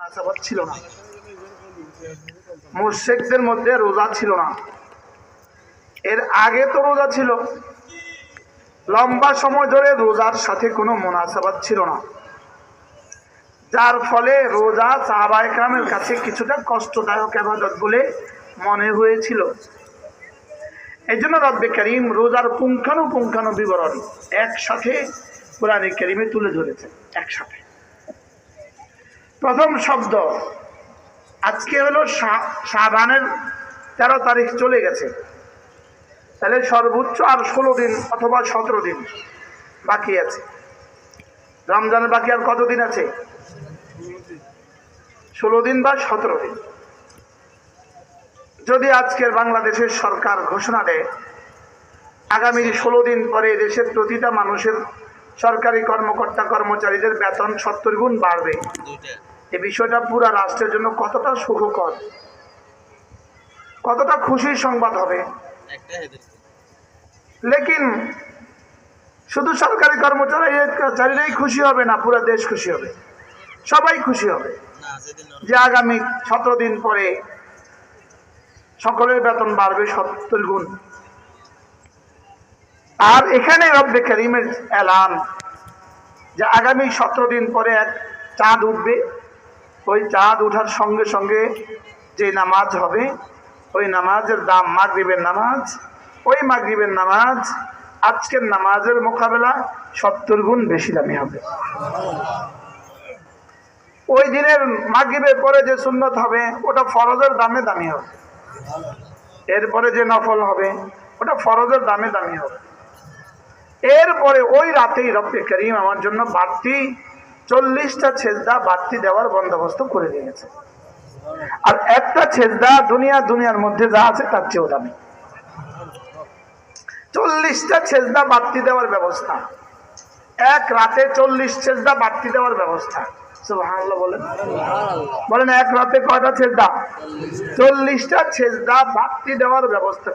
মুনাসাবাত ছিল না, মুশরিকদের মধ্যে রোজা ছিল না। এর আগে তো রোজা ছিল, লম্বা সময় ধরে রোজার সাথে কোনো মুনাসাবাত ছিল না, যার ফলে রোজা সাহাবায়ে কেরামের কাছে কিছুটা কষ্টদায়ক ইবাদত বলে মনে হয়েছিল। এই জন্য রব্বে কারীম রোজার পুঙ্খানুপুঙ্খানু বিবরণ একসাথে কোরআনে কারীমে তুলে ধরেছেন। একসাথে প্রথম শব্দ, আজকে হলো শাবানের 13 তারিখ চলে গেছে, তাহলে সর্বোচ্চ আর 16 দিন অথবা 17 দিন বাকি আছে। রমজানের বাকি আর কতদিন আছে? 16 দিন বা 17 দিন। যদি আজকের বাংলাদেশের সরকার ঘোষণা দেয় আগামী 16 দিন পরে দেশের প্রতিটা মানুষের সরকারি কর্মকর্তা কর্মচারীদের বেতন 70 গুণ বাড়বে, এই বিষয়টা পুরা রাষ্ট্রের জন্য কতটা সুখকর, কতটা খুশির সংবাদ হবে। লেকিন শুধু সরকারি কর্মচারীরাই খুশি হবে না, পুরো দেশ খুশি হবে, সবাই খুশি হবে যে আগামী 17 দিন পরে সকলের বেতন বাড়বে 70 গুণ। আর এখানে রব্বে কারীমের এলান যে আগামী 17 দিন পরে এক চাঁদ উঠবে, ওই চাঁদ ওঠার সঙ্গে সঙ্গে যে নামাজ হবে ওই নামাজের দাম মাগরিবের নামাজ, ওই মাগরিবের নামাজ আজকের নামাজের মোকাবেলা 70 গুণ বেশি দামি হবে। ওই দিনের মাগরিবের পরে যে সুন্নত হবে ওটা ফরজের দামে দামি হবে, এরপরে যে নফল হবে ওটা ফরজের দামে দামি হবে। এরপরে ওই রাতেই রব্বে কারীম আমার জন্য বাড়তি 40টা সেজদা বাড়তি দেওয়ার বন্দোবস্ত করে দিয়েছে। আর একটা সেজদা দুনিয়ার মধ্যে যা আছে তার চেয়েও দামি। 40টা সেজদা বাড়তি দেওয়ার ব্যবস্থা, এক রাতে 40 সেজদা বাড়তি দেওয়ার ব্যবস্থা। সুবহানাল্লাহ বলেন, বলেন এক রাতে কয়টা সেজদা? 40টা সেজদা বাড়তি দেওয়ার ব্যবস্থা।